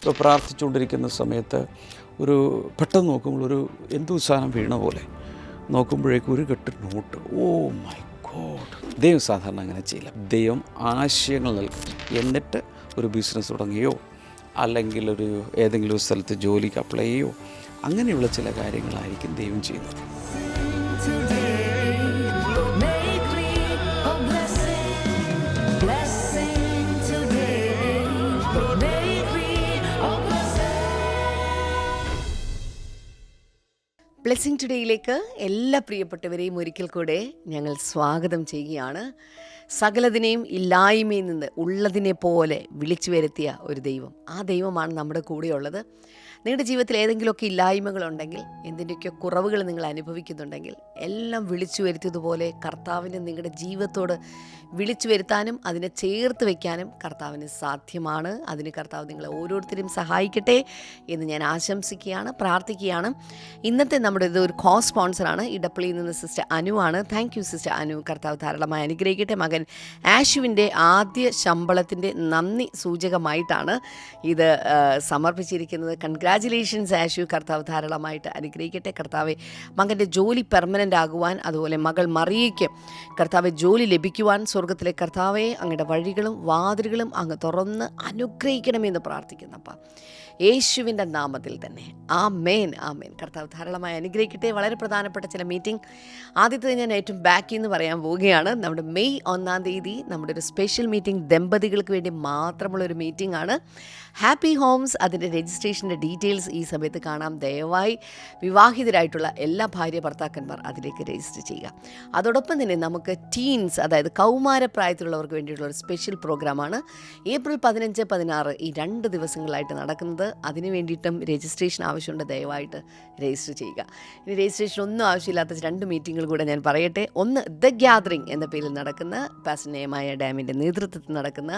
ഇപ്പോൾ പ്രാർത്ഥിച്ചുകൊണ്ടിരിക്കുന്ന സമയത്ത് ഒരു പെട്ടെന്ന് നോക്കുമ്പോൾ ഒരു എന്തോ സാധനം വീണ പോലെ നോക്കുമ്പോഴേക്കും ഒരു കെട്ട് നോട്ട്. Oh my God! ദൈവം സാധാരണ അങ്ങനെ ചെയ്യില്ല. ദൈവം ആശയങ്ങൾ നൽകും. എന്നിട്ട് ഒരു ബിസിനസ് തുടങ്ങുകയോ അല്ലെങ്കിൽ ഏതെങ്കിലും ഒരു സ്ഥലത്ത് ജോലിക്ക് അപ്ലൈ ചെയ്യുകയോ അങ്ങനെയുള്ള ചില കാര്യങ്ങളായിരിക്കും ദൈവം ചെയ്യുന്നത്. ബ്ലെസ്സിങ് ടുഡേയിലേക്ക് എല്ലാ പ്രിയപ്പെട്ടവരെയും ഒരിക്കൽ കൂടെ ഞങ്ങൾ സ്വാഗതം ചെയ്യുകയാണ്. സകലതിനെയും ഇല്ലായ്മയിൽ നിന്ന് ഉള്ളതിനെ പോലെ വിളിച്ചു വരുത്തിയ ഒരു ദൈവം, ആ ദൈവമാണ് നമ്മുടെ കൂടെയുള്ളത്. നിങ്ങളുടെ ജീവിതത്തിൽ ഏതെങ്കിലുമൊക്കെ ഇല്ലായ്മകളുണ്ടെങ്കിൽ, എന്തിൻ്റെയൊക്കെ കുറവുകൾ നിങ്ങൾ അനുഭവിക്കുന്നുണ്ടെങ്കിൽ, എല്ലാം വിളിച്ചു വരുത്തിയതുപോലെ കർത്താവിന് നിങ്ങളുടെ ജീവിതത്തോട് വിളിച്ചു വരുത്താനും അതിനെ ചേർത്ത് വയ്ക്കാനും കർത്താവിന് സാധ്യമാണ്. അതിന് കർത്താവ് നിങ്ങളെ ഓരോരുത്തരും സഹായിക്കട്ടെ എന്ന് ഞാൻ ആശംസിക്കുകയാണ്, പ്രാർത്ഥിക്കുകയാണ്. ഇന്നത്തെ നമ്മുടെ ഒരു കോ സ്പോൺസറാണ് ഇടപ്പള്ളിയിൽ നിന്ന് സിസ്റ്റർ അനു ആണ്. Thank you sister Anu. കർത്താവ് ധാരാളമായി അനുഗ്രഹിക്കട്ടെ. മകൻ ആഷുവിൻ്റെ ആദ്യ ശമ്പളത്തിൻ്റെ നന്ദി സൂചകമായിട്ടാണ് ഇത് സമർപ്പിച്ചിരിക്കുന്നത്. കൺഗ്രാജുലേഷൻസ് ആഷു. കർത്താവ് ധാരാളമായിട്ട് അനുഗ്രഹിക്കട്ടെ. കർത്താവെ മകൻ്റെ ജോലി പെർമനൻ്റ് ആകുവാൻ, അതുപോലെ മകൾ മറിയയ്ക്ക് കർത്താവെ ജോലി ലഭിക്കുവാൻ സ്വർഗത്തിലെ കർത്താവെ അങ്ങയുടെ വഴികളും വാതിലുകളും അങ്ങ് തുറന്ന് അനുഗ്രഹിക്കണമെന്ന് പ്രാർത്ഥിക്കുന്നപ്പ യേശുവിൻ്റെ നാമത്തിൽ തന്നെ ആമേൻ, ആമേൻ. കർത്താവ് ധാരാളമായി അനുഗ്രഹിക്കട്ടെ. വളരെ പ്രധാനപ്പെട്ട ചില മീറ്റിംഗ്, ആദ്യത്തെ ഞാൻ ഏറ്റവും ബാക്കി എന്ന് പറയാൻ പോവുകയാണ്. നമ്മുടെ മെയ് 1 നമ്മുടെ ഒരു സ്പെഷ്യൽ മീറ്റിംഗ് ദമ്പതികൾക്ക് വേണ്ടി മാത്രമുള്ളൊരു മീറ്റിംഗ് ആണ്. Happy Holmes. അതിൻ്റെ രജിസ്ട്രേഷൻ്റെ ഡീറ്റെയിൽസ് ഈ സമയത്ത് കാണാം. ദയവായി വിവാഹിതരായിട്ടുള്ള എല്ലാ ഭാര്യ ഭർത്താക്കന്മാർ അതിലേക്ക് രജിസ്റ്റർ ചെയ്യുക. അതോടൊപ്പം തന്നെ നമുക്ക് ടീൻസ്, അതായത് കൗമാരപ്രായത്തിലുള്ളവർക്ക് വേണ്ടിയിട്ടുള്ള ഒരു സ്പെഷ്യൽ പ്രോഗ്രാമാണ് ഏപ്രിൽ 15, 16 ഈ 2 ദിവസങ്ങളായിട്ട് നടക്കുന്നത്. അതിന് വേണ്ടിയിട്ടും രജിസ്ട്രേഷൻ ആവശ്യമുണ്ട്. ദയവായിട്ട് രജിസ്റ്റർ ചെയ്യുക. ഇനി രജിസ്ട്രേഷൻ ഒന്നും ആവശ്യമില്ലാത്ത 2 മീറ്റിങ്ങുകൾ കൂടെ ഞാൻ പറയട്ടെ. ഒന്ന്, ദ ഗ്യാദറിംഗ് എന്ന പേരിൽ നടക്കുന്ന പാസ്റ്റർ നെഹമായ ഡാമിൻ്റെ നേതൃത്വത്തിൽ നടക്കുന്ന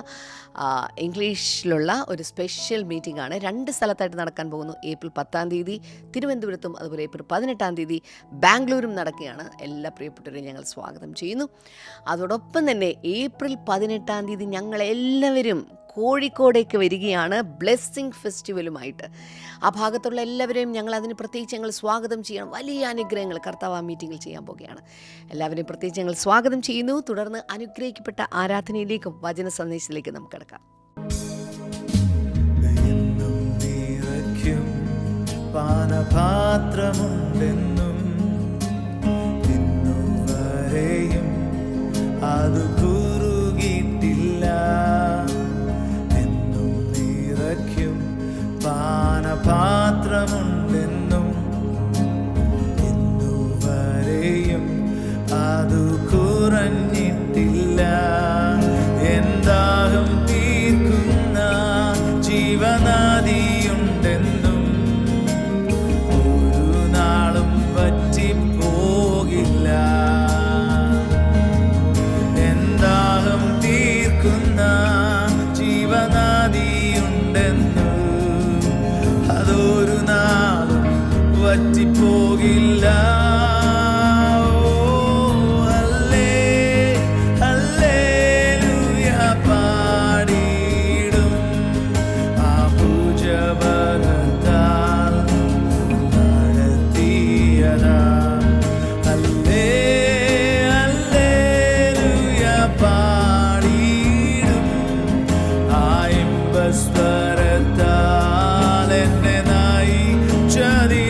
ഇംഗ്ലീഷിലുള്ള ഒരു സ്പെഷ്യൽ മീറ്റിംഗ് ആണ്. 2 സ്ഥലത്തായിട്ട് നടക്കാൻ പോകുന്നു. ഏപ്രിൽ 10 തിരുവനന്തപുരത്തും അതുപോലെ ഏപ്രിൽ 18 ബാംഗ്ലൂരും നടക്കുകയാണ്. എല്ലാ പ്രിയപ്പെട്ടവരെയും ഞങ്ങൾ സ്വാഗതം ചെയ്യുന്നു. അതോടൊപ്പം തന്നെ ഏപ്രിൽ 18 ഞങ്ങളെല്ലാവരും കോഴിക്കോടേക്ക് വരികയാണ് ബ്ലെസ്സിങ് ഫെസ്റ്റിവലുമായിട്ട്. ആ ഭാഗത്തുള്ള എല്ലാവരെയും ഞങ്ങൾ പ്രത്യേകിച്ച് സ്വാഗതം ചെയ്യണം. വലിയ അനുഗ്രഹങ്ങൾ കർത്താവ് ആ മീറ്റിങ്ങിൽ ചെയ്യാൻ പോവുകയാണ്. എല്ലാവരെയും പ്രത്യേകിച്ച് ഞങ്ങൾ സ്വാഗതം ചെയ്യുന്നു. തുടർന്ന് അനുഗ്രഹിക്കപ്പെട്ട ആരാധനയിലേക്കും വചന സന്ദേശത്തിലേക്കും നമുക്ക് കിടക്കാം. പാനപാത്രമുണ്ടെന്നും ഇന്നുവരെയും അത് കുറുകിയിട്ടില്ല. എന്നും നിറയ്ക്കും പാനപാത്രമുണ്ടെന്നും ഇന്നുവരെയും അത് കുറഞ്ഞിട്ടില്ല. എന്താകും തീർക്കുന്ന ജീവനദിയുണ്ടെന്നും പറ്റിപ്പോകില്ല. എന്താകും തീർക്കുന്ന ജീവനദിയുണ്ടെന്ന് അതൊരു നാളും പറ്റിപ്പോകില്ല. സ്വരത്താൽ എന്നെ നയിച്ചതിനാൽ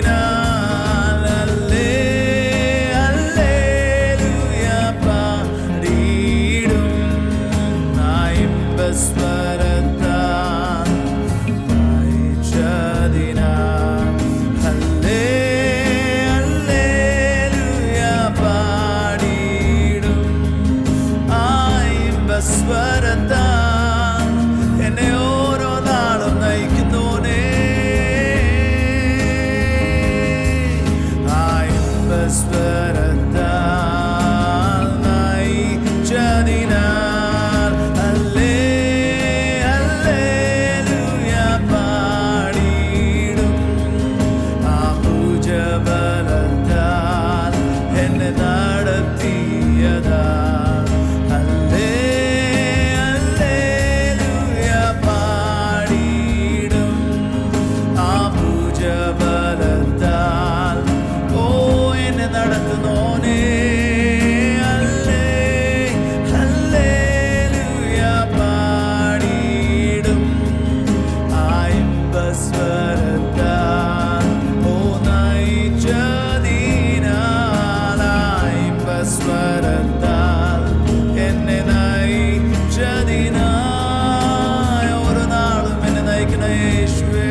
യേശുവേ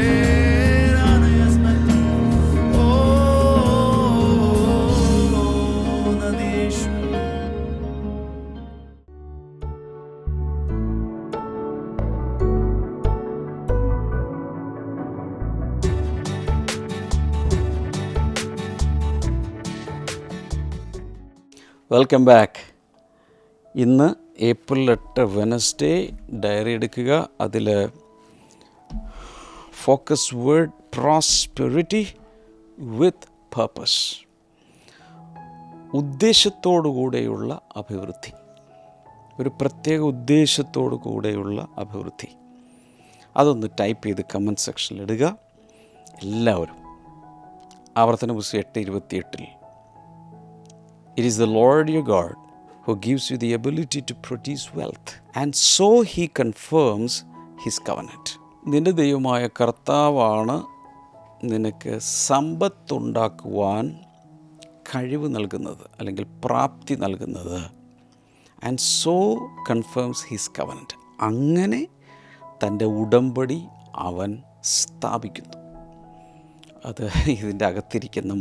നന്ദി യേശുവേ. ഓ നന്ദി യേശുവേ. Welcome back. ഇന്ന് ഏപ്രിൽ 8 വെനസ്ഡേ. ഡയറി എടുക്കുക. അതിൽ focus word prosperity with purpose. ഉദ്ദേശത്തോടു കൂടെയുള്ള അഭിവൃദ്ധി, ഒരു പ്രത്യേക ഉദ്ദേശത്തോടു കൂടെയുള്ള അഭിവൃദ്ധി. അതൊന്ന് ടൈപ്പ് ചെയ്ത് കമൻറ്റ് സെക്ഷനിൽ ഇടുക എല്ലാവരും. ആവർത്തന പുസ്തകം 8:28 It is the Lord your God who gives you the ability to produce wealth, and so he confirms his covenant. നിന്റെ ദൈവമായ കർത്താവാണ് നിനക്ക് സമ്പത്തുണ്ടാക്കുവാൻ കഴിവ് നൽകുന്നത്, അല്ലെങ്കിൽ പ്രാപ്തി നൽകുന്നത്. And so confirms his covenant. അങ്ങനെ തൻ്റെ ഉടമ്പടി അവൻ സ്ഥാപിക്കുന്നു. അത് ഇതിൻ്റെ അകത്തിരിക്കുന്ന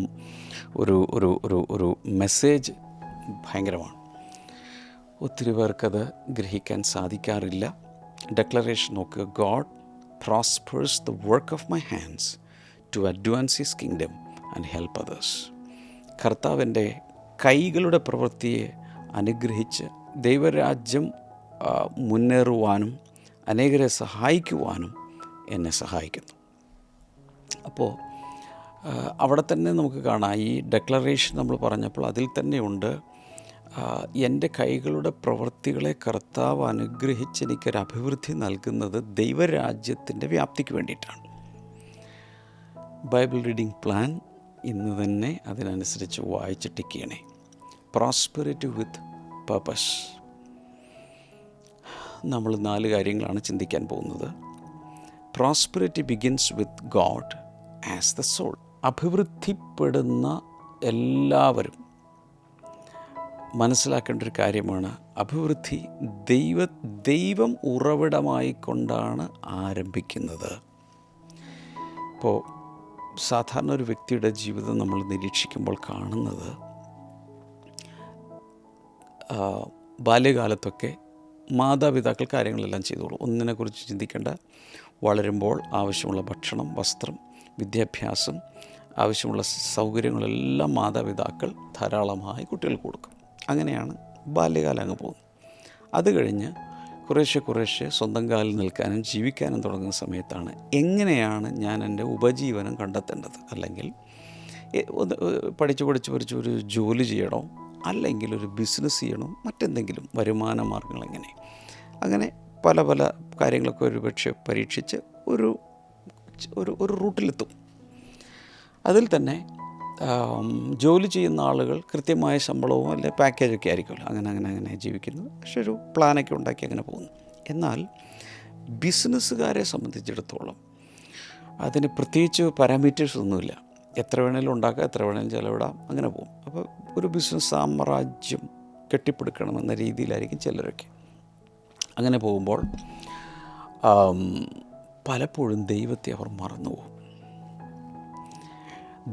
ഒരു ഒരു ഒരു ഒരു മെസ്സേജ് ഭയങ്കരമാണ്. ഒത്തിരി പേർക്കത് ഗ്രഹിക്കാൻ സാധിക്കാറില്ല. ഡെക്ലറേഷൻ നോക്കുക. God prospers the work of my hands to advance his kingdom and help others. കർത്താവിൻ്റെ കൈകളുടെ പ്രവൃത്തിയെ അനുഗ്രഹിച്ച് ദൈവരാജ്യം മുന്നേറുവാനും അനേകരെ സഹായിക്കുവാനും എന്നെ സഹായിക്കുന്നു. അപ്പോൾ അവിടെ തന്നെ നമുക്ക് കാണാം, ഈ ഡെക്ലറേഷൻ നമ്മൾ പറഞ്ഞപ്പോൾ അതിൽ തന്നെയുണ്ട്, എൻ്റെ കൈകളുടെ പ്രവൃത്തികളെ കർത്താവ് അനുഗ്രഹിച്ച് എനിക്കൊരു അഭിവൃദ്ധി നൽകുന്നത് ദൈവരാജ്യത്തിൻ്റെ വ്യാപ്തിക്ക് വേണ്ടിയിട്ടാണ്. ബൈബിൾ റീഡിംഗ് പ്ലാൻ ഇന്ന് തന്നെ അതിനനുസരിച്ച് വായിച്ച് ടിക്ക് ചെയ്യണേ. Prosperity with purpose. നമ്മൾ 4 കാര്യങ്ങളാണ് ചിന്തിക്കാൻ പോകുന്നത്. Prosperity begins with God as the soul. അഭിവൃദ്ധിപ്പെടുന്ന എല്ലാവരും മനസ്സിലാക്കേണ്ട ഒരു കാര്യമാണ്, അഭിവൃദ്ധി ദൈവം ഉറവിടമായിക്കൊണ്ടാണ് ആരംഭിക്കുന്നത്. ഇപ്പോൾ സാധാരണ ഒരു വ്യക്തിയുടെ ജീവിതം നമ്മൾ നിരീക്ഷിക്കുമ്പോൾ കാണുന്നത്, ബാല്യകാലത്തൊക്കെ മാതാപിതാക്കൾ കാര്യങ്ങളെല്ലാം ചെയ്തോളൂ, ഒന്നിനെക്കുറിച്ച് ചിന്തിക്കേണ്ട. വളരുമ്പോൾ ആവശ്യമുള്ള ഭക്ഷണം, വസ്ത്രം, വിദ്യാഭ്യാസം, ആവശ്യമുള്ള സൗകര്യങ്ങളെല്ലാം മാതാപിതാക്കൾ ധാരാളമായി കുട്ടികൾക്ക് കൊടുക്കും. അങ്ങനെയാണ് ബാല്യകാലം അങ്ങ് പോകുന്നത്. അത് കഴിഞ്ഞ് കുറേശ്ശെ സ്വന്തം കാലിൽ നിൽക്കാനും ജീവിക്കാനും തുടങ്ങുന്ന സമയത്താണ് എങ്ങനെയാണ് ഞാൻ എൻ്റെ ഉപജീവനം കണ്ടെത്തേണ്ടത്, അല്ലെങ്കിൽ പഠിച്ച് ഒരു ജോലി ചെയ്യണോ, അല്ലെങ്കിൽ ഒരു ബിസിനസ് ചെയ്യണോ, മറ്റെന്തെങ്കിലും വരുമാന മാർഗ്ഗങ്ങൾ എങ്ങനെ, അങ്ങനെ പല കാര്യങ്ങളൊക്കെ ഒരുപക്ഷെ പരീക്ഷിച്ച് ഒരു റൂട്ടിലെത്തും. അതിൽ തന്നെ ജോലി ചെയ്യുന്ന ആളുകൾ കൃത്യമായ ശമ്പളവും അല്ലെ പാക്കേജൊക്കെ ആയിരിക്കുമല്ലോ, അങ്ങനെ ജീവിക്കുന്നു. പക്ഷെ ഒരു പ്ലാനൊക്കെ ഉണ്ടാക്കി അങ്ങനെ പോകുന്നു. എന്നാൽ ബിസിനസ്സുകാരെ സംബന്ധിച്ചിടത്തോളം അതിന് പ്രത്യേകിച്ച് പാരാമീറ്റേഴ്സ് ഒന്നുമില്ല. എത്ര വേണേലും ഉണ്ടാക്കാം, എത്ര വേണേലും ചിലവിടാം, അങ്ങനെ പോകും. അപ്പോൾ ഒരു ബിസിനസ് സാമ്രാജ്യം കെട്ടിപ്പടുക്കണമെന്ന രീതിയിലായിരിക്കും ചിലരൊക്കെ. അങ്ങനെ പോകുമ്പോൾ പലപ്പോഴും ദൈവത്തെ അവർ മറന്നുപോകും.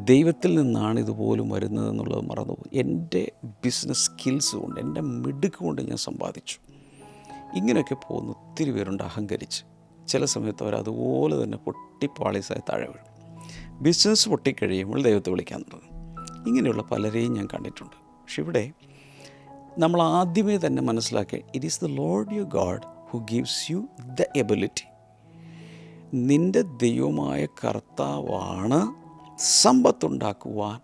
ദൈവത്തിൽ നിന്നാണ് ഇതുപോലും വരുന്നതെന്നുള്ളത് മറന്നുപോകും. എൻ്റെ ബിസിനസ് സ്കിൽസ് കൊണ്ട്, എൻ്റെ മിടുക്ക് കൊണ്ട് ഞാൻ സമ്പാദിച്ചു, ഇങ്ങനെയൊക്കെ പോകുന്ന ഒത്തിരി പേരുണ്ട് അഹങ്കരിച്ച്. ചില സമയത്ത് അവരതുപോലെ തന്നെ പൊട്ടിപ്പാളീസായി താഴെ വീഴും. ബിസിനസ് പൊട്ടിക്കഴിയുമ്പോൾ ദൈവത്തെ വിളിക്കാൻ തുടങ്ങും. ഇങ്ങനെയുള്ള പലരെയും ഞാൻ കണ്ടിട്ടുണ്ട്. പക്ഷെ ഇവിടെ നമ്മൾ ആദ്യമേ തന്നെ മനസ്സിലാക്കുക, it is the Lord your God who gives you the ability. നിൻ്റെ ദൈവമായ കർത്താവാണ് സമ്പത്തുണ്ടാക്കുവാൻ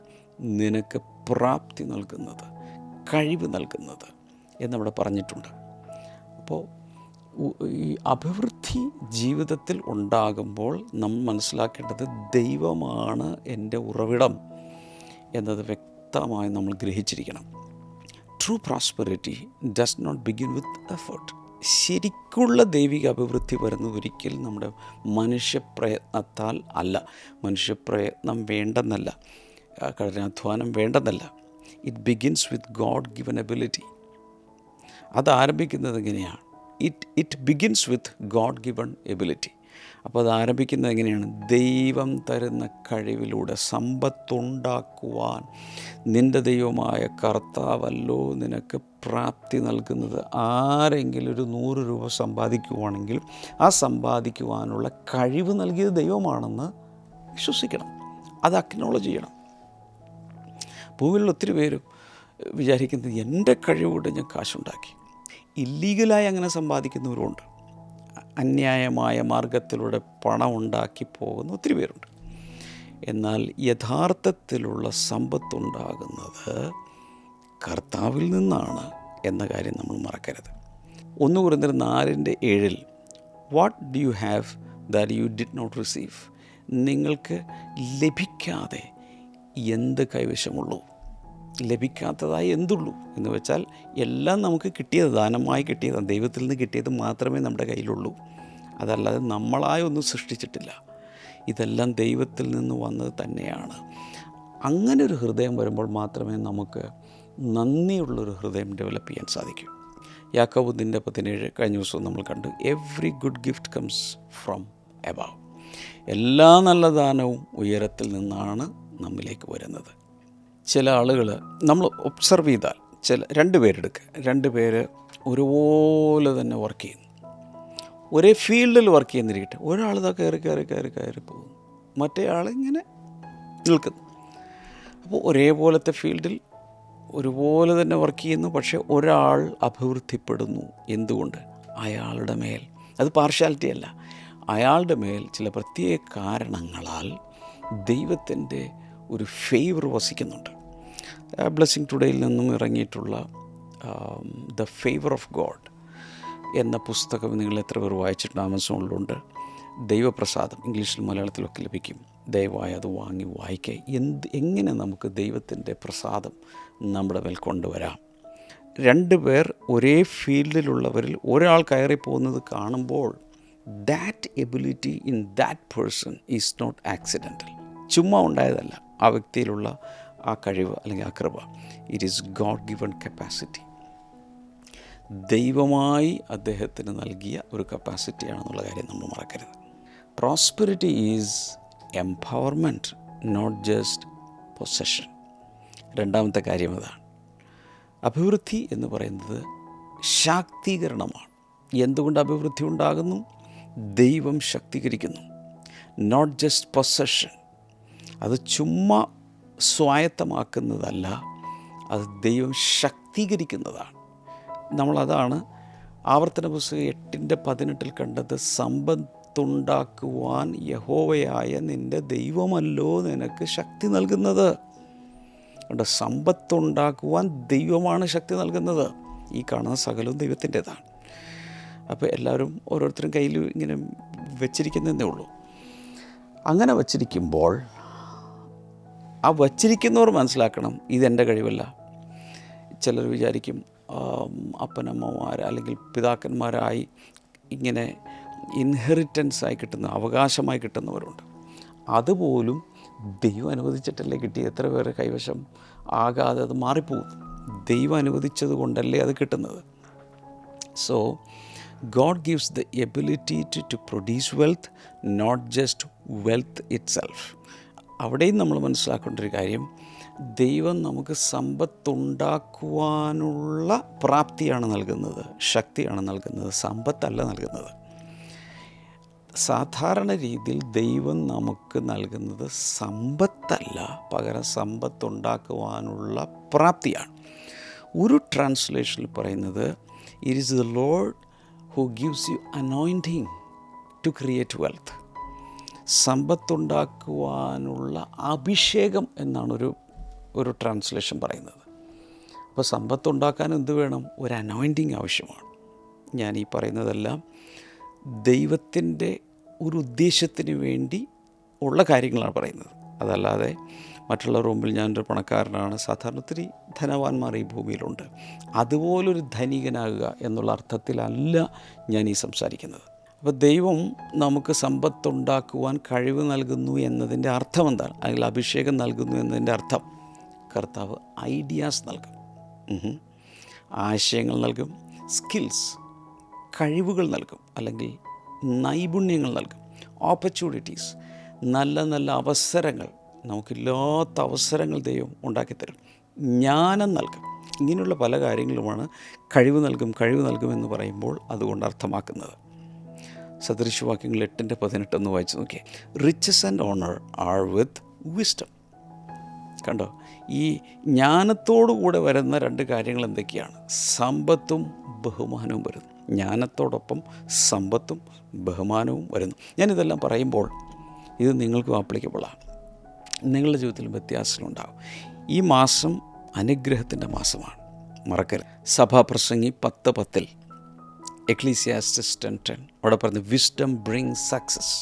നിനക്ക് പ്രാപ്തി നൽകുന്നത്, കഴിവ് നൽകുന്നത് എന്നവിടെ പറഞ്ഞിട്ടുണ്ട്. അപ്പോൾ ഈ അഭിവൃദ്ധി ജീവിതത്തിൽ ഉണ്ടാകുമ്പോൾ നമ്മൾ മനസ്സിലാക്കേണ്ടത് ദൈവമാണ് എൻ്റെ ഉറവിടം എന്നത് വ്യക്തമായി നമ്മൾ ഗ്രഹിച്ചിരിക്കണം. True prosperity does not begin with effort. ശരിക്കുള്ള ദൈവിക അഭിവൃദ്ധി വരുന്നത് ഒരിക്കലും നമ്മുടെ മനുഷ്യപ്രയത്നത്താൽ അല്ല. മനുഷ്യപ്രയത്നം വേണ്ടെന്നല്ല, കഠിനാധ്വാനം വേണ്ടെന്നല്ല. It begins with God given ability. അത് ആരംഭിക്കുന്നത് എങ്ങനെയാണ്? It begins with God given ability. അപ്പോൾ അത് ആരംഭിക്കുന്നത് എങ്ങനെയാണ്? ദൈവം തരുന്ന കഴിവിലൂടെ സമ്പത്തുണ്ടാക്കുവാൻ നിൻ്റെ ദൈവമായ കർത്താവല്ലോ നിനക്ക് പ്രാപ്തി നൽകുന്നത്. ആരെങ്കിലും ഒരു 100 രൂപ സമ്പാദിക്കുവാണെങ്കിൽ ആ സമ്പാദിക്കുവാനുള്ള കഴിവ് നൽകിയത് ദൈവമാണെന്ന് വിശ്വസിക്കണം, അത് അക്നോളജ് ചെയ്യണം. ഭൂമിയിലുള്ള ഒത്തിരി പേരും വിചാരിക്കുന്നത് എൻ്റെ കഴിവുകൊണ്ട് ഞാൻ കാശുണ്ടാക്കി. ഇല്ലീഗലായി അങ്ങനെ സമ്പാദിക്കുന്നവരുമുണ്ട്. അന്യായമായ മാർഗത്തിലൂടെ പണം ഉണ്ടാക്കി പോകുന്ന ഒത്തിരി പേരുണ്ട്. എന്നാൽ യഥാർത്ഥത്തിലുള്ള സമ്പത്തുണ്ടാകുന്നത് കർത്താവിൽ നിന്നാണ് എന്ന കാര്യം നമ്മൾ മറക്കരുത്. 1 കൊരിന്ത്യർ 4:7 what do you have that you did not receive? നിങ്ങൾക്ക് ലഭിക്കാതെ എന്ത് കൈവശമുള്ളൂ? ലഭിക്കാത്തതായി എന്തുള്ളൂ എന്ന് വെച്ചാൽ എല്ലാം നമുക്ക് കിട്ടിയത്, ദാനമായി കിട്ടിയതാണ്. ദൈവത്തിൽ നിന്ന് കിട്ടിയത് മാത്രമേ നമ്മുടെ കയ്യിലുള്ളൂ. അതല്ലാതെ നമ്മളായി ഒന്നും സൃഷ്ടിച്ചിട്ടില്ല. ഇതെല്ലാം ദൈവത്തിൽ നിന്ന് വന്നത് തന്നെയാണ്. അങ്ങനെ ഒരു ഹൃദയം വരുമ്പോൾ മാത്രമേ നമുക്ക് നന്ദിയുള്ളൊരു ഹൃദയം ഡെവലപ്പ് ചെയ്യാൻ സാധിക്കൂ. യാക്കോബ് 1:17 കഴിഞ്ഞ ദിവസവും നമ്മൾ കണ്ടു. Every good gift comes from above. എല്ലാ നല്ല ദാനവും ഉയരത്തിൽ നിന്നാണ് നമ്മിലേക്ക് വരുന്നത്. ചില ആളുകൾ നമ്മൾ ഒബ്സർവ് ചെയ്താൽ, 2 പേരെടുക്കുക, 2 പേര് ഒരുപോലെ തന്നെ വർക്ക് ചെയ്യുന്നു, ഒരേ ഫീൽഡിൽ വർക്ക് ചെയ്യുന്നിരിക്കട്ടെ. ഒരാളിതാ കയറി പോകുന്നു, മറ്റേ ആളിങ്ങനെ നിൽക്കുന്നു. അപ്പോൾ ഒരേപോലത്തെ ഫീൽഡിൽ ഒരുപോലെ തന്നെ വർക്ക് ചെയ്യുന്നു. പക്ഷേ ഒരാൾ അഭിവൃദ്ധിപ്പെടുന്നു. എന്തുകൊണ്ട്? അയാളുടെ മേൽ, അത് പാർഷ്യാലിറ്റി അല്ല, അയാളുടെ മേൽ ചില പ്രത്യേക കാരണങ്ങളാൽ ദൈവത്തിൻ്റെ ഒരു ഫേവർ വസിക്കുന്നുണ്ട്. ബ്ലെസ്സിങ് ടുഡേയിൽ നിന്നും ഇറങ്ങിയിട്ടുള്ള ദ ഫേവർ ഓഫ് ഗോഡ് എന്ന പുസ്തകം നിങ്ങൾ എത്ര പേർ വായിച്ചിട്ടുണ്ട്? ആമസോണിലുണ്ട്. ദൈവപ്രസാദം ഇംഗ്ലീഷിൽ മലയാളത്തിലൊക്കെ ലഭിക്കും. ദയവായി അത് വാങ്ങി വായിക്കുക. എങ്ങനെ നമുക്ക് ദൈവത്തിൻ്റെ പ്രസാദം നമ്മുടെ മേൽ കൊണ്ടുവരാം. 2 പേർ ഒരേ ഫീൽഡിലുള്ളവരിൽ ഒരാൾ കയറിപ്പോകുന്നത് കാണുമ്പോൾ that ability in that person is not accidental. ചുമ്മാ ഉണ്ടായതല്ല ആ വ്യക്തിയിലുള്ള ആ കഴിവ് അല്ലെങ്കിൽ ആ കൃപ. It is God given capacity. ദൈവമായി അദ്ദേഹത്തിന് നൽകിയ ഒരു കപ്പാസിറ്റിയാണെന്നുള്ള കാര്യം നമ്മൾ മറക്കരുത്. Prosperity is empowerment, not just possession. 2ാമത്തെ കാര്യം അതാണ്. അഭിവൃദ്ധി എന്ന് പറയുന്നത് ശാക്തീകരണമാണ്. എന്തുകൊണ്ട് അഭിവൃദ്ധി ഉണ്ടാകുന്നു? ദൈവം ശക്തീകരിക്കുന്നു. Not just possession. അത് ചുമ്മാ സ്വായത്തമാക്കുന്നതല്ല, അത് ദൈവം ശക്തീകരിക്കുന്നതാണ്. നമ്മളതാണ് ആവർത്തന പുസ്തകം 8:18 കണ്ടത്. സമ്പത്തുണ്ടാക്കുവാൻ യഹോവയായ നിൻ്റെ ദൈവമല്ലോ നിനക്ക് ശക്തി നൽകുന്നത്. അതുകൊണ്ട് സമ്പത്തുണ്ടാക്കുവാൻ ദൈവമാണ് ശക്തി നൽകുന്നത്. ഈ കാണുന്ന സകലവും ദൈവത്തിൻ്റെതാണ്. അപ്പോൾ എല്ലാവരും ഓരോരുത്തരും കയ്യിൽ ഇങ്ങനെ വെച്ചിരിക്കുന്നതേ ഉള്ളൂ. അങ്ങനെ വച്ചിരിക്കുമ്പോൾ ആ വച്ചിരിക്കുന്നവർ മനസ്സിലാക്കണം, ഇതെൻ്റെ കഴിവല്ല. ചിലർ വിചാരിക്കും അപ്പനമ്മമാർ അല്ലെങ്കിൽ പിതാക്കന്മാരായി ഇങ്ങനെ ഇൻഹെറിറ്റൻസായി കിട്ടുന്ന, അവകാശമായി കിട്ടുന്നവരുണ്ട്. അതുപോലും ദൈവം അനുവദിച്ചിട്ടല്ലേ കിട്ടി. എത്ര പേരെ കൈവശം ആകാതെ അത് മാറിപ്പോകും. ദൈവം അനുവദിച്ചത് കൊണ്ടല്ലേ അത് കിട്ടുന്നത്. So God gives the ability to produce wealth, not just wealth itself. അവിടെയും നമ്മൾ മനസ്സിലാക്കേണ്ട ഒരു കാര്യം, ദൈവം നമുക്ക് സമ്പത്തുണ്ടാക്കുവാനുള്ള പ്രാപ്തിയാണ് നൽകുന്നത്, ശക്തിയാണ് നൽകുന്നത്, സമ്പത്തല്ല നൽകുന്നത്. സാധാരണ രീതിയിൽ ദൈവം നമുക്ക് നൽകുന്നത് സമ്പത്തല്ല, പകരം സമ്പത്തുണ്ടാക്കുവാനുള്ള പ്രാപ്തിയാണ്. ഒരു ട്രാൻസ്ലേഷനിൽ പറയുന്നത് it is the Lord who gives you anointing to create wealth. സമ്പത്തുണ്ടാക്കുവാനുള്ള അഭിഷേകം എന്നാണ് ഒരു ട്രാൻസ്ലേഷൻ പറയുന്നത്. അപ്പോൾ സമ്പത്തുണ്ടാക്കാൻ എന്ത് വേണം? ഒരു അനോയിൻറ്റിങ് ആവശ്യമാണ്. ഞാൻ ഈ പറയുന്നതെല്ലാം ദൈവത്തിൻ്റെ ഒരു ഉദ്ദേശത്തിന് വേണ്ടി ഉള്ള കാര്യങ്ങളാണ് പറയുന്നത്. അതല്ലാതെ മറ്റുള്ളവരുടെ മുമ്പിൽ ഞാനൊരു പണക്കാരനാണ്, സാധാരണ ഒത്തിരി ധനവാന്മാർ ഈ ഭൂമിയിലുണ്ട്, അതുപോലൊരു ധനികനാകുക എന്നുള്ള അർത്ഥത്തിലല്ല ഞാൻ ഈ സംസാരിക്കുന്നത്. അപ്പോൾ ദൈവം നമുക്ക് സമ്പത്തുണ്ടാക്കുവാൻ കഴിവ് നൽകുന്നു എന്നതിൻ്റെ അർത്ഥം എന്താണ്? അല്ലെങ്കിൽ അഭിഷേകം നൽകുന്നു എന്നതിൻ്റെ അർത്ഥം, കർത്താവ് ഐഡിയാസ് നൽകും, ആശയങ്ങൾ നൽകും, സ്കിൽസ്, കഴിവുകൾ നൽകും, അല്ലെങ്കിൽ നൈപുണ്യങ്ങൾ നൽകും. ഓപ്പർച്യൂണിറ്റീസ്, നല്ല നല്ല അവസരങ്ങൾ, നമുക്കില്ലാത്ത അവസരങ്ങൾ ദൈവം ഉണ്ടാക്കിത്തരും. ജ്ഞാനം നൽകും. ഇങ്ങനെയുള്ള പല കാര്യങ്ങളുമാണ് കഴിവ് നൽകും എന്ന് പറയുമ്പോൾ അതുകൊണ്ട് അർത്ഥമാക്കുന്നത്. സദൃശവാക്യങ്ങൾ 8:18 വായിച്ച് നോക്കിയേ. Riches and owner are with wisdom. കണ്ടോ, ഈ ജ്ഞാനത്തോടുകൂടെ വരുന്ന രണ്ട് കാര്യങ്ങൾ എന്തൊക്കെയാണ്? സമ്പത്തും ബഹുമാനവും വരുന്നു. ജ്ഞാനത്തോടൊപ്പം സമ്പത്തും ബഹുമാനവും വരുന്നു. ഞാനിതെല്ലാം പറയുമ്പോൾ ഇത് നിങ്ങൾക്കും ആപ്ലിക്കബിളാണ്. നിങ്ങളുടെ ജീവിതത്തിലും വ്യത്യാസങ്ങളുണ്ടാകും. ഈ മാസം അനുഗ്രഹത്തിൻ്റെ മാസമാണ്, മറക്കരുത്. സഭാപ്രസംഗി 10:10 എക്ലീസിയാസ്റ്റസ് 10:10 അവിടെ പറഞ്ഞ് വിസ്ഡം ബ്രിങ് സക്സസ്.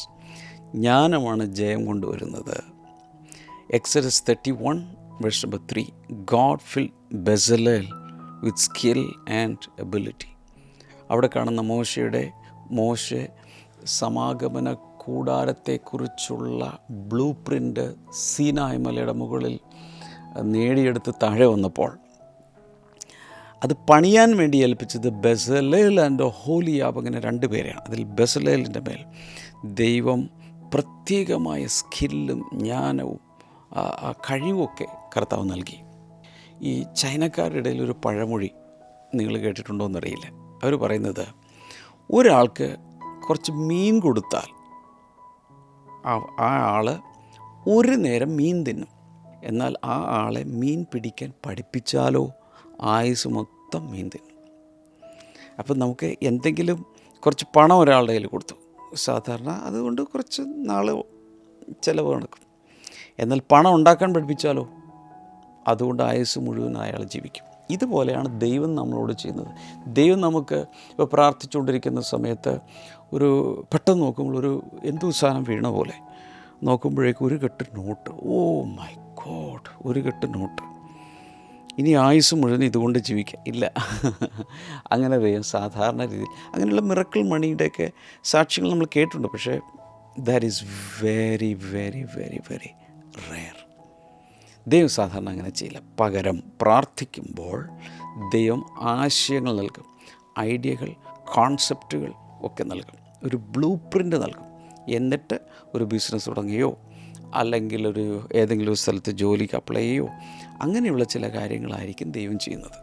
ജ്ഞാനമാണ് ജയം കൊണ്ടുവരുന്നത്. Exodus 31:3 God fill Bezalel with skill and ability. അവിടെ കാണുന്ന മോശെ സമാഗമന കൂടാരത്തെക്കുറിച്ചുള്ള ബ്ലൂ പ്രിൻ്റ് സീനായ് മലയുടെ മുകളിൽ നേടിയെടുത്ത് താഴെ വന്നപ്പോൾ അത് പണിയാൻ വേണ്ടി ഏൽപ്പിച്ചത് ബെസലേൽ ആൻഡ് ഹോലിയാബ്, അങ്ങനെ 2 പേരെയാണ്. അതിൽ ബെസലേലിൻ്റെ മേൽ ദൈവം പ്രത്യേകമായ സ്കില്ലും ജ്ഞാനവും ആ കഴിവൊക്കെ കർത്താവ് നൽകി. ഈ ചൈനക്കാരുടെ ഇടയിൽ ഒരു പഴമൊഴി നിങ്ങൾ കേട്ടിട്ടുണ്ടോ എന്നറിയില്ല. അവർ പറയുന്നത്, ഒരാൾക്ക് കുറച്ച് മീൻ കൊടുത്താൽ ആ ആൾ ഒരു നേരം മീൻ തിന്നും. എന്നാൽ ആ ആളെ മീൻ പിടിക്കാൻ പഠിപ്പിച്ചാലോ ആയുസ് മൊത്തം മീൻ തിന്നും. അപ്പം നമുക്ക് എന്തെങ്കിലും കുറച്ച് പണം ഒരാളുടെ കയ്യിൽ കൊടുത്തു, സാധാരണ അതുകൊണ്ട് കുറച്ച് നാൾ ചിലവ് നടക്കും. എന്നാൽ പണം ഉണ്ടാക്കാൻ പഠിപ്പിച്ചാലോ അതുകൊണ്ട് ആയുസ് മുഴുവൻ അയാൾ ജീവിക്കും. ഇതുപോലെയാണ് ദൈവം നമ്മളോട് ചെയ്യുന്നത്. ദൈവം നമുക്ക് ഇപ്പോൾ പ്രാർത്ഥിച്ചുകൊണ്ടിരിക്കുന്ന സമയത്ത് ഒരു പെട്ടെന്ന് നോക്കുമ്പോൾ ഒരു എന്തുസാനം വീണ പോലെ നോക്കുമ്പോഴേക്കും ഒരു കെട്ട് നോട്ട്. ഓ മൈ ഗോഡ്, ഒരു കെട്ട് നോട്ട്. ഇനി ആയുസ് മുഴുവൻ ഇതുകൊണ്ട് ജീവിക്കാം. ഇല്ല, അങ്ങനെ ദൈവം സാധാരണ രീതിയിൽ അങ്ങനെയുള്ള മിറക്കിൾ മണിയുടെയൊക്കെ സാക്ഷ്യങ്ങൾ നമ്മൾ കേട്ടിട്ടുണ്ട്. പക്ഷേ that is very very very very rare. ദൈവം സാധാരണ അങ്ങനെ ചെയ്യില്ല. പകരം പ്രാർത്ഥിക്കുമ്പോൾ ദൈവം ആശയങ്ങൾ നൽകും, ഐഡിയകൾ, കോൺസെപ്റ്റുകൾ ഒക്കെ നൽകും, ഒരു ബ്ലൂ പ്രിൻ്റ് നൽകും. എന്നിട്ട് ഒരു ബിസിനസ് തുടങ്ങുകയോ അല്ലെങ്കിൽ ഏതെങ്കിലും ഒരു സ്ഥലത്ത് ജോലിക്ക് അപ്ലൈ ചെയ്യുകയോ അങ്ങനെയുള്ള ചില കാര്യങ്ങളായിരിക്കും ദൈവം ചെയ്യുന്നത്.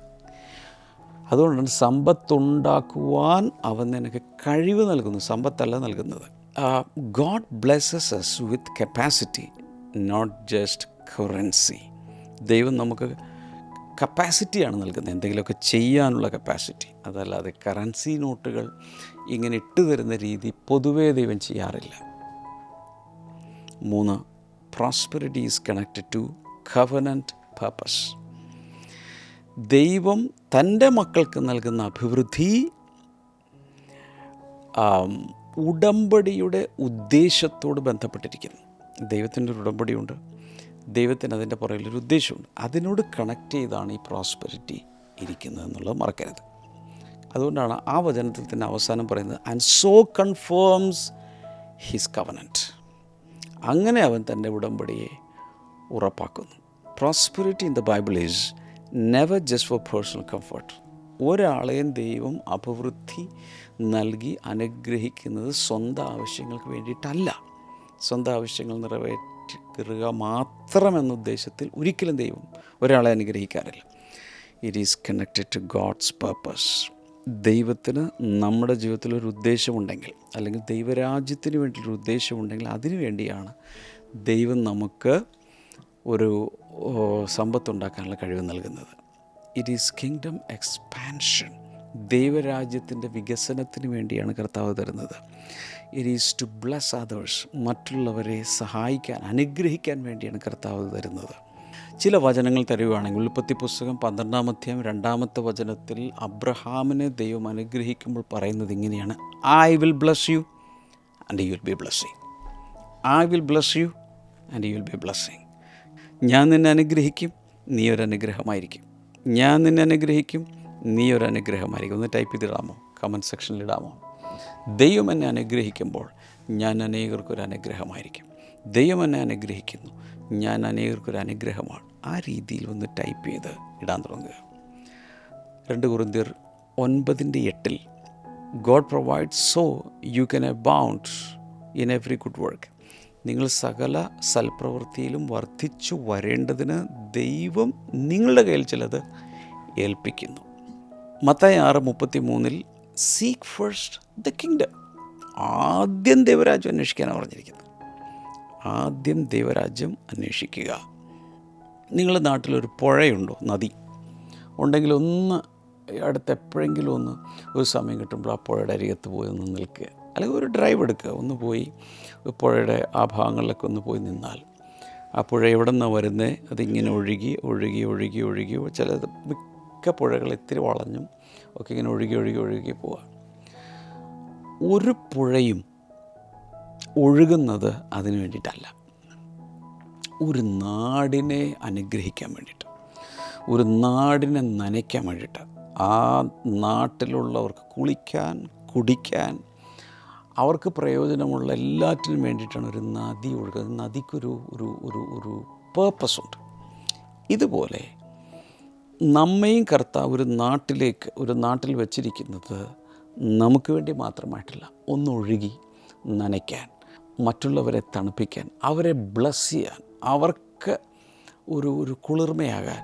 അതുകൊണ്ടാണ് സമ്പത്തുണ്ടാക്കുവാൻ അവൻ നിനക്ക് കഴിവ് നൽകുന്നു, സമ്പത്തല്ല നൽകുന്നത്. God blesses us with capacity, not just currency. ദൈവം നമുക്ക് കപ്പാസിറ്റിയാണ് നൽകുന്നത്, എന്തെങ്കിലുമൊക്കെ ചെയ്യാനുള്ള കപ്പാസിറ്റി. അതല്ലാതെ കറൻസി നോട്ടുകൾ ഇങ്ങനെ ഇട്ട് തരുന്ന രീതി പൊതുവേ ദൈവം ചെയ്യാറില്ല. 3, prosperity is connected to covenant purpose. ദൈവം തൻ്റെ മക്കൾക്ക് നൽകുന്ന അഭിവൃദ്ധി ഉടമ്പടിയുടെ ഉദ്ദേശത്തോട് ബന്ധപ്പെട്ടിരിക്കുന്നു. ദൈവത്തിൻ്റെ ഒരു ഉടമ്പടിയുണ്ട്, ദൈവത്തിന് അതിൻ്റെ പുറകിലൊരു ഉദ്ദേശമുണ്ട്. അതിനോട് കണക്ട് ചെയ്താണ് ഈ പ്രോസ്പെരിറ്റി ഇരിക്കുന്നത് എന്നുള്ളത് മറക്കരുത്. അതുകൊണ്ടാണ് ആ വചനത്തിൽ തന്നെ അവസാനം പറയുന്നത്, and so confirms his covenant. അങ്ങനെ അവൻ തൻ്റെ ഉടമ്പടിയെ ഉറപ്പാക്കുന്നു. Prosperity in the Bible is never just for personal comfort. ഒരാളെയും ദൈവം അഭിവൃദ്ധി നൽകി അനുഗ്രഹിക്കുന്നത് സ്വന്തം ആവശ്യങ്ങൾക്ക് വേണ്ടിയിട്ടല്ല. സ്വന്തം ആവശ്യങ്ങൾ നിറവേറ്റുക മാത്രമെന്ന ഉദ്ദേശത്തിൽ ഒരിക്കലും ദൈവം ഒരാളെ അനുഗ്രഹിക്കാറില്ല. It is connected to God's purpose. ദൈവത്തിന് നമ്മുടെ ജീവിതത്തിലൊരു ഉദ്ദേശമുണ്ടെങ്കിൽ, അല്ലെങ്കിൽ ദൈവരാജ്യത്തിന് വേണ്ടിയിട്ടൊരു ഉദ്ദേശമുണ്ടെങ്കിൽ അതിനു വേണ്ടിയാണ് ദൈവം നമുക്ക് ഒരു സമ്പത്തുണ്ടാക്കാനുള്ള കഴിവ് നൽകുന്നത്. It is kingdom expansion. ദൈവരാജ്യത്തിൻ്റെ വികസനത്തിന് വേണ്ടിയാണ് കർത്താവ് തരുന്നത്. It is to bless others. മറ്റുള്ളവരെ സഹായിക്കാൻ, അനുഗ്രഹിക്കാൻ വേണ്ടിയാണ് കർത്താവ് തരുന്നത്. ചില വചനങ്ങൾ തരുകയാണെങ്കിൽ ഉൽപ്പത്തി പുസ്തകം 12-ാം അധ്യായം 2-ാമത്തെ വചനത്തിൽ അബ്രഹാമിനെ ദൈവം അനുഗ്രഹിക്കുമ്പോൾ പറയുന്നത് ഇങ്ങനെയാണ്, I will bless you and you will be blessing. I will bless you and you will be blessing. ഞാൻ നിന്നെ അനുഗ്രഹിക്കും, നീ ഒരു അനുഗ്രഹമായിരിക്കും. ഞാൻ നിന്നെ അനുഗ്രഹിക്കും, നീ ഒരു അനുഗ്രഹമായിരിക്കും. ഒന്ന് ടൈപ്പ് ചെയ്തിടാമോ? കമൻറ്റ് സെക്ഷനിൽ ഇടാമോ? ദൈവം എന്നെ അനുഗ്രഹിക്കുമ്പോൾ ഞാൻ അനേകർക്കൊരു അനുഗ്രഹമായിരിക്കും. ദൈവം എന്നെ അനുഗ്രഹിക്കുന്നു, ഞാൻ അനേകർക്കൊരു അനുഗ്രഹമാണ്. ആ രീതിയിൽ ഒന്ന് ടൈപ്പ് ചെയ്ത് ഇടാൻ തുടങ്ങുക. 2 കൊരിന്ത്യർ 9:8 God provides so you can abound in every good work. നിങ്ങൾ സകല സൽപ്രവൃത്തിയിലും വർദ്ധിച്ചു വരേണ്ടതിന് ദൈവം നിങ്ങളുടെ കയ്യിൽ ചിലത് ഏൽപ്പിക്കുന്നു. Mathai 6:33 seek first the kingdom. ആദ്യം ദൈവരാജ്യം അന്വേഷിക്കാനാണ് പറഞ്ഞിരിക്കുന്നത്. ആദ്യം ദൈവരാജ്യം അന്വേഷിക്കുക. നിങ്ങളുടെ നാട്ടിലൊരു പുഴയുണ്ടോ, നദി ഉണ്ടെങ്കിൽ ഒന്ന് അടുത്ത് എപ്പോഴെങ്കിലും ഒന്ന് ഒരു സമയം കിട്ടുമ്പോൾ ആ പുഴയുടെ അരികത്ത് പോയി ഒന്ന് നിൽക്കുക, അല്ലെങ്കിൽ ഒരു ഡ്രൈവ് എടുക്കുക, ഒന്ന് പോയി പുഴയുടെ ആ ഭാഗങ്ങളിലൊക്കെ ഒന്ന് പോയി നിന്നാൽ ആ പുഴ എവിടെ നിന്നാണ് വരുന്നത്, അതിങ്ങനെ ഒഴുകി ഒഴുകി ഒഴുകി ഒഴുകി ചിലത് മിക്ക പുഴകൾ ഇത്തിരി വളഞ്ഞും ഒക്കെ ഇങ്ങനെ ഒഴുകി ഒഴുകി ഒഴുകി പോവുക. ഒരു പുഴയും ഒഴുകുന്നത് അതിന് വേണ്ടിയിട്ടല്ല, ഒരു നാടിനെ അനുഗ്രഹിക്കാൻ വേണ്ടിയിട്ട്, ഒരു നാടിനെ നനയ്ക്കാൻ വേണ്ടിയിട്ട്, ആ നാട്ടിലുള്ളവർക്ക് കുളിക്കാൻ, കുടിക്കാൻ, അവർക്ക് പ്രയോജനമുള്ള എല്ലാറ്റിനും വേണ്ടിയിട്ടാണ് ഒരു നദി ഒഴുകുന്നത്. നദിക്കൊരു ഒരു ഒരു ഒരു പേർപ്പസ് ഉണ്ട്. ഇതുപോലെ നമ്മയും കർത്താവ് ഒരു നാട്ടിൽ വച്ചിരിക്കുന്നത് നമുക്ക് വേണ്ടി മാത്രമായിട്ടില്ല, ഒന്നൊഴുകി നനയ്ക്കാൻ, മറ്റുള്ളവരെ തണുപ്പിക്കാൻ, അവരെ ബ്ലസ് ചെയ്യാൻ, അവർക്ക് ഒരു കുളിർമയാകാൻ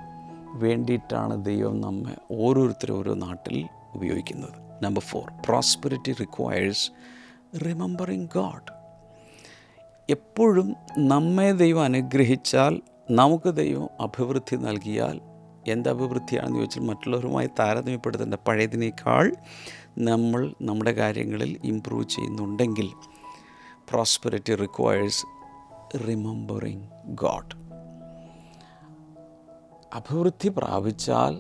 വേണ്ടിയിട്ടാണ് ദൈവം നമ്മെ ഓരോരുത്തരും ഓരോ നാട്ടിൽ ഉപയോഗിക്കുന്നത്. Number 4, prosperity requires remembering God. എപ്പോഴും നമ്മെ ദൈവം അനുഗ്രഹിച്ചാൽ, നമുക്ക് ദൈവം അഭിവൃദ്ധി നൽകിയാൽ, എന്ത് അഭിവൃദ്ധിയാണെന്ന് ചോദിച്ചാൽ മറ്റുള്ളവരുമായി താരതമ്യപ്പെടുത്തേണ്ട പഴയതിനേക്കാൾ നമ്മൾ നമ്മുടെ കാര്യങ്ങളിൽ ഇമ്പ്രൂവ് ചെയ്യുന്നുണ്ടെങ്കിൽ പ്രോസ്പെരിറ്റി റിക്വയർസ് റിമെമ്പറിങ് ഗോഡ്. അഭിവൃദ്ധി പ്രാപിച്ചാൽ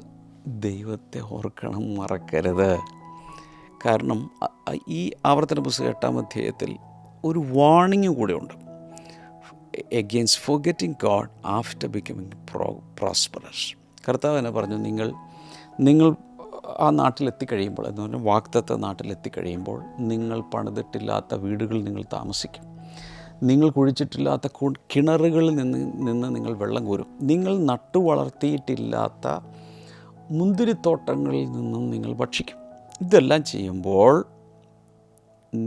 ദൈവത്തെ ഓർക്കണം, മറക്കരുത്. കാരണം ഈ ആവർത്തന പുസ്തകം 8-ാം അധ്യായത്തിൽ ഒരു വാർണിംഗ് കൂടെ ഉണ്ട്, against forgetting God after becoming prosperous. കർത്താവ് തന്നെ പറഞ്ഞു, നിങ്ങൾ ആ നാട്ടിലെത്തിക്കഴിയുമ്പോൾ, എന്ന് പറഞ്ഞാൽ വാഗ്ദത്ത നാട്ടിലെത്തിക്കഴിയുമ്പോൾ നിങ്ങൾ പണിതിട്ടില്ലാത്ത വീടുകളിൽ നിങ്ങൾ താമസിക്കും, നിങ്ങൾ കുഴിച്ചിട്ടില്ലാത്ത കിണറുകളിൽ നിന്ന് നിങ്ങൾ വെള്ളം കോരും, നിങ്ങൾ നട്ടു വളർത്തിയിട്ടില്ലാത്ത മുന്തിരിത്തോട്ടങ്ങളിൽ നിന്നും നിങ്ങൾ ഭക്ഷിക്കും. ഇതെല്ലാം ചെയ്യുമ്പോൾ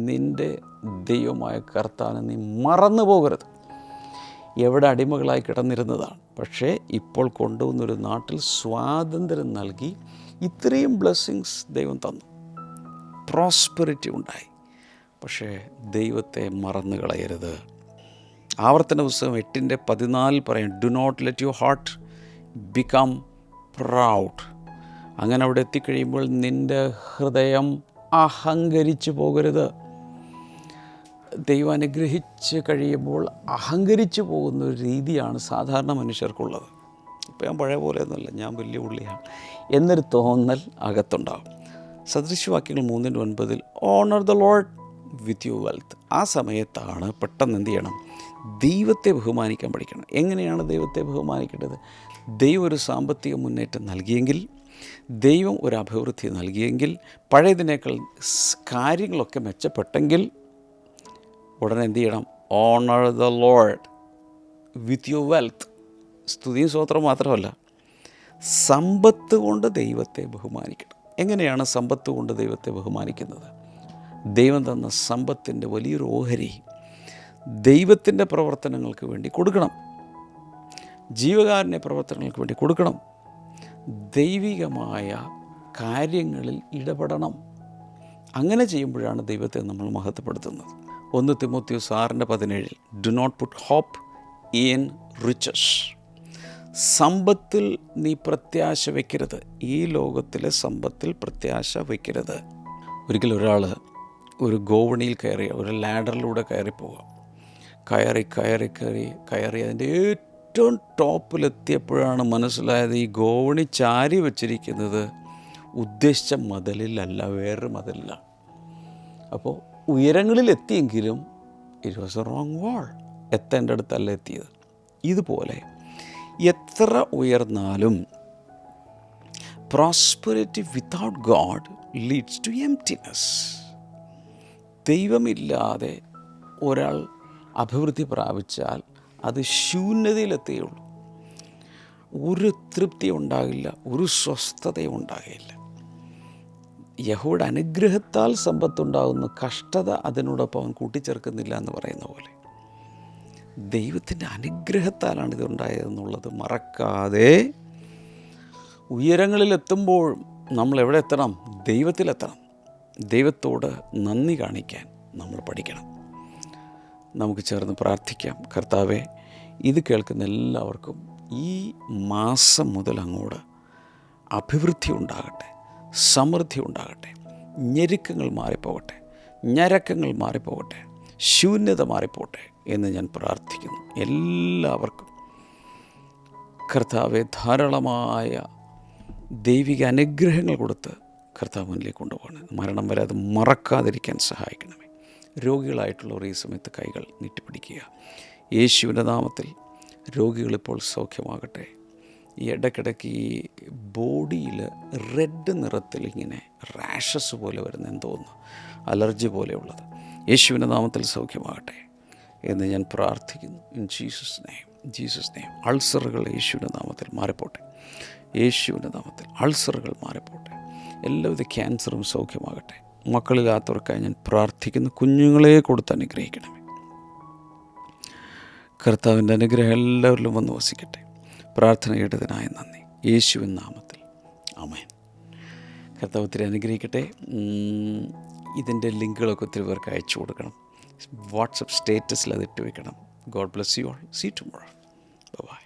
നിൻ്റെ ദൈവമായ കർത്താവിനെ നീ മറന്നു പോകരുത്. എവിടെ അടിമകളായി കിടന്നിരുന്നതാണ്, പക്ഷേ ഇപ്പോൾ കൊണ്ടുവന്നൊരു നാട്ടിൽ സ്വാതന്ത്ര്യം നൽകി ഇത്രയും ബ്ലെസ്സിങ്സ് ദൈവം തന്നു, പ്രോസ്പെറിറ്റി ഉണ്ടായി. പക്ഷേ ദൈവത്തെ മറന്നു കളയരുത്. ആവർത്തന പുസ്തകം 8:14 പറയും, do not let your heart become proud. അങ്ങനെ അവിടെ എത്തിക്കഴിയുമ്പോൾ നിൻ്റെ ഹൃദയം അഹങ്കരിച്ചു പോകരുത്. ദൈവം അനുഗ്രഹിച്ച് കഴിയുമ്പോൾ അഹങ്കരിച്ചു പോകുന്ന ഒരു രീതിയാണ് സാധാരണ മനുഷ്യർക്കുള്ളത്. ഇപ്പോൾ ഞാൻ പഴയ പോലെയൊന്നുമല്ല, ഞാൻ വലിയ ഉള്ളിയാണ് എന്നൊരു തോന്നൽ അകത്തുണ്ടാകും. സദൃശവാക്യങ്ങൾ 3:9 owner the Lord with your wealth. ആ സമയത്താണ് പെട്ടെന്ന് എന്ത് ചെയ്യണം, ദൈവത്തെ ബഹുമാനിക്കാൻ പഠിക്കണം. എങ്ങനെയാണ് ദൈവത്തെ ബഹുമാനിക്കേണ്ടത്? ദൈവം ഒരു സാമ്പത്തിക മുന്നേറ്റം നൽകിയെങ്കിൽ, ദൈവം ഒരു അഭിവൃദ്ധി നൽകിയെങ്കിൽ, പഴയതിനേക്കാൾ കാര്യങ്ങളൊക്കെ മെച്ചപ്പെട്ടെങ്കിൽ ഉടനെ എന്ത് ചെയ്യണം? Owner the Lord with your wealth. സ്തുതിയും സ്തോത്രം മാത്രമല്ല, സമ്പത്ത് കൊണ്ട് ദൈവത്തെ ബഹുമാനിക്കണം. എങ്ങനെയാണ് സമ്പത്ത് കൊണ്ട് ദൈവത്തെ ബഹുമാനിക്കുന്നത്? ദൈവം തന്ന സമ്പത്തിൻ്റെ വലിയൊരു ഓഹരി ദൈവത്തിൻ്റെ പ്രവർത്തനങ്ങൾക്ക് വേണ്ടി കൊടുക്കണം, ജീവകാരുണ്യ പ്രവർത്തനങ്ങൾക്ക് വേണ്ടി കൊടുക്കണം, ദൈവികമായ കാര്യങ്ങളിൽ ഇടപെടണം. അങ്ങനെ ചെയ്യുമ്പോഴാണ് ദൈവത്തെ നമ്മൾ മഹത്വപ്പെടുത്തുന്നത്. 1 തിമോത്തിയോസ് 6:17 do not put hope in riches. സമ്പത്തിൽ നീ പ്രത്യാശ വയ്ക്കരുത്. ഈ ലോകത്തിലെ സമ്പത്തിൽ പ്രത്യാശ വയ്ക്കരുത്. ഒരിക്കലും ഒരാൾ ഒരു ഗോവണിയിൽ കയറി, ഒരു ലാഡറിലൂടെ കയറിപ്പോവുക, കയറി അതിൻ്റെ ഏറ്റവും ടോപ്പിലെത്തിയപ്പോഴാണ് മനസ്സിലായത് ഈ ഗോവണി ചാരി വച്ചിരിക്കുന്നത് ഉദ്ദേശിച്ച മതിലിലല്ല, വേറൊരു മതിലിലാണ്. അപ്പോൾ ഉയരങ്ങളിലെത്തിയെങ്കിലും it was a wrong wall, എത്തേണ്ട അടുത്തല്ല എത്തിയത്. ഇതുപോലെ എത്ര ഉയർന്നാലും prosperity without God leads to emptiness. ദൈവമില്ലാതെ ഒരാൾ അഭിവൃദ്ധി പ്രാപിച്ചാൽ അത് ശൂന്യതയിലെത്തുകയുള്ളൂ. ഒരു തൃപ്തി ഉണ്ടാകില്ല, ഒരു സ്വസ്ഥതയും ഉണ്ടാകില്ല. യഹോവയുടെ അനുഗ്രഹത്താൽ സമ്പത്തുണ്ടാകുന്നു, കഷ്ടത അതിനോടൊപ്പം അവൻ കൂട്ടിച്ചേർക്കുന്നില്ല എന്ന് പറയുന്ന പോലെ ദൈവത്തിൻ്റെ അനുഗ്രഹത്താലാണ് ഇതുണ്ടായതെന്നുള്ളത് മറക്കാതെ ഉയരങ്ങളിലെത്തുമ്പോൾ നമ്മൾ എവിടെ എത്തണം? ദൈവത്തിലെത്തണം. ദൈവത്തോട് നന്ദി കാണിക്കാൻ നമ്മൾ പഠിക്കണം. നമുക്ക് ചേർന്ന് പ്രാർത്ഥിക്കാം. കർത്താവേ, ഇത് കേൾക്കുന്ന എല്ലാവർക്കും ഈ മാസം മുതൽ അങ്ങോട്ട് അഭിവൃദ്ധി ഉണ്ടാകട്ടെ, സമൃദ്ധി ഉണ്ടാകട്ടെ, ഞെരുക്കങ്ങൾ മാറിപ്പോകട്ടെ, ഞരക്കങ്ങൾ മാറിപ്പോകട്ടെ, ശൂന്യത മാറിപ്പോട്ടെ എന്ന് ഞാൻ പ്രാർത്ഥിക്കുന്നു. എല്ലാവർക്കും കർത്താവെ ധാരാളമായ ദൈവിക അനുഗ്രഹങ്ങൾ കൊടുത്ത് കർത്താവ് മുന്നിലേക്ക് കൊണ്ടുപോകണം. മരണം വരെ അത് മറക്കാതിരിക്കാൻ സഹായിക്കണമേ. രോഗികളായിട്ടുള്ളവർ ഈ സമയത്ത് കൈകൾ നീട്ടിപ്പിടിക്കുക. യേശുവിൻ്റെ നാമത്തിൽ രോഗികളിപ്പോൾ സൗഖ്യമാകട്ടെ. ഈ ഇടയ്ക്കിടയ്ക്ക് ഈ ബോഡിയിൽ റെഡ് നിറത്തിൽ ഇങ്ങനെ റാഷസ് പോലെ വരുന്ന എന്തോന്ന്, അലർജി പോലെയുള്ളത് യേശുവിൻ്റെ നാമത്തിൽ സൗഖ്യമാകട്ടെ എന്ന് ഞാൻ പ്രാർത്ഥിക്കുന്നു. In Jesus name, Jesus name. അൾസറുകൾ യേശുവിൻ്റെ നാമത്തിൽ മാറിപ്പോട്ടെ. യേശുവിൻ്റെ നാമത്തിൽ അൾസറുകൾ മാറിപ്പോട്ടെ. എല്ലാവിധ ക്യാൻസറും സൗഖ്യമാകട്ടെ. മക്കളില്ലാത്തവർക്കായി ഞാൻ പ്രാർത്ഥിക്കുന്നു. കുഞ്ഞുങ്ങളെ കൊടുത്ത് അനുഗ്രഹിക്കണമേ. കർത്താവിൻ്റെ അനുഗ്രഹം എല്ലാവരിലും വന്ന് വസിക്കട്ടെ. പ്രാർത്ഥന കേട്ടതിനായി നന്ദി. യേശുവിൻ നാമത്തിൽ ആമേൻ. കർത്താവ് ഒത്തിരി അനുഗ്രഹിക്കട്ടെ. ഇതിൻ്റെ ലിങ്കുകളൊക്കെ ഒത്തിരി പേർക്ക് അയച്ചു കൊടുക്കണം. വാട്സപ്പ് സ്റ്റേറ്റസിൽ അത് ഇട്ട് വയ്ക്കണം. God bless you all. See tomorrow. By.